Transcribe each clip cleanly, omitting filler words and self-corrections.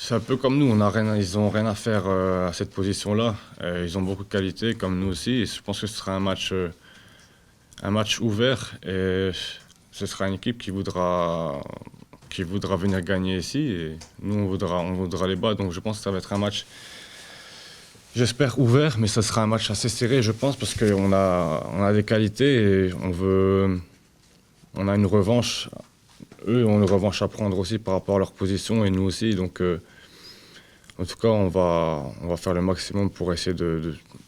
C'est un peu comme nous, ils n'ont rien à faire à cette position-là. Ils ont beaucoup de qualité, comme nous aussi. Et je pense que ce sera un match ouvert et ce sera une équipe qui voudra venir gagner ici. Et nous, on voudra les battre. Donc je pense que ça va être un match, j'espère, ouvert, mais ça sera un match assez serré, je pense, parce on a des qualités et on a une revanche. Eux ont une revanche à prendre aussi par rapport à leur position et nous aussi. Donc, en tout cas, on va faire le maximum pour essayer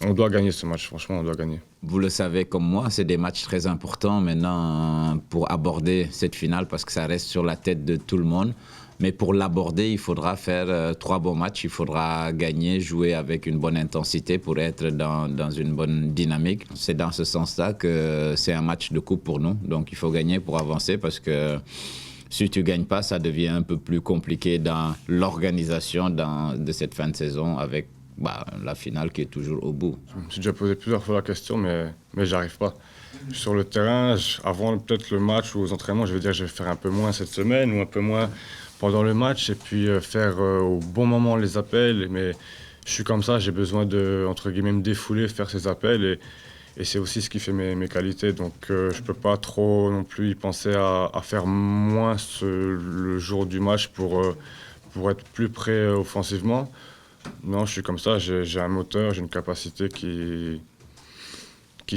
On doit gagner ce match, franchement, on doit gagner. Vous le savez comme moi, c'est des matchs très importants maintenant pour aborder cette finale parce que ça reste sur la tête de tout le monde. Mais pour l'aborder, il faudra faire 3 bons matchs, il faudra gagner, jouer avec une bonne intensité pour être dans une bonne dynamique. C'est dans ce sens-là que c'est un match de coupe pour nous. Donc il faut gagner pour avancer parce que si tu ne gagnes pas, ça devient un peu plus compliqué dans l'organisation de cette fin de saison avec la finale qui est toujours au bout. Je me suis déjà posé plusieurs fois la question, mais j'arrive pas. Sur le terrain, avant peut-être le match ou aux entraînements, je vais dire je vais faire un peu moins cette semaine ou un peu moins pendant le match et puis faire au bon moment les appels. Mais je suis comme ça, j'ai besoin de, entre guillemets, me défouler, faire ces appels et c'est aussi ce qui fait mes qualités. Donc je peux pas trop non plus y penser à faire moins le jour du match pour être plus prêt offensivement. Non, je suis comme ça, j'ai un moteur, j'ai une capacité qui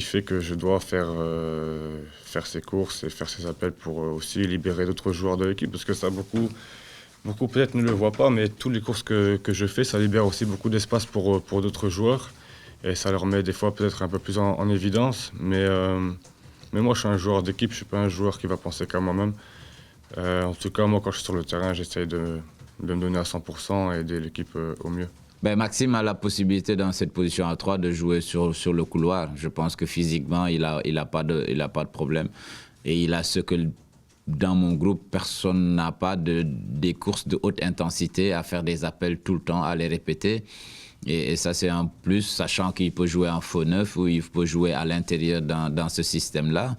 fait que je dois faire ces courses et faire ces appels pour aussi libérer d'autres joueurs de l'équipe. Parce que ça, beaucoup peut-être ne le voient pas, mais toutes les courses que je fais, ça libère aussi beaucoup d'espace pour d'autres joueurs. Et ça leur met des fois peut-être un peu plus en évidence. Mais moi, je suis un joueur d'équipe, je ne suis pas un joueur qui va penser qu'à moi-même. En tout cas, moi, quand je suis sur le terrain, j'essaye de me donner à 100% et aider l'équipe au mieux. Maxime a la possibilité dans cette position à 3 de jouer sur le couloir. Je pense que physiquement, il a pas de problème. Et il a ce que dans mon groupe, personne n'a pas des courses de haute intensité à faire des appels tout le temps, à les répéter. Et ça, c'est un plus, sachant qu'il peut jouer en faux neuf ou il peut jouer à l'intérieur dans ce système-là.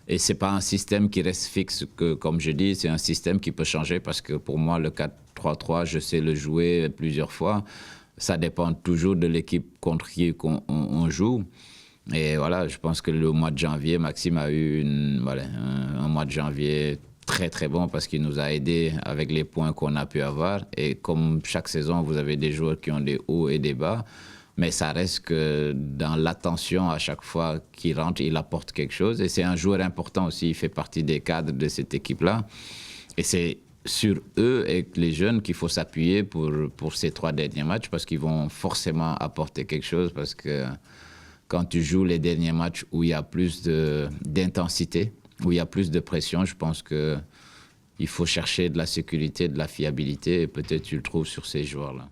Et ce n'est pas un système qui reste fixe, comme je dis, c'est un système qui peut changer parce que pour moi, le 4-3-3, je sais le jouer plusieurs fois. Ça dépend toujours de l'équipe contre qui on joue. Et voilà, je pense que le mois de janvier, Maxime a eu un mois de janvier très très bon parce qu'il nous a aidés avec les points qu'on a pu avoir. Et comme chaque saison, vous avez des joueurs qui ont des hauts et des bas. Mais ça reste que dans l'attention, à chaque fois qu'il rentre, il apporte quelque chose. Et c'est un joueur important aussi, il fait partie des cadres de cette équipe-là. Et c'est sur eux et les jeunes qu'il faut s'appuyer pour ces 3 derniers matchs parce qu'ils vont forcément apporter quelque chose parce que quand tu joues les derniers matchs où il y a plus d'intensité, où il y a plus de pression, je pense qu'il faut chercher de la sécurité, de la fiabilité et peut-être tu le trouves sur ces joueurs-là.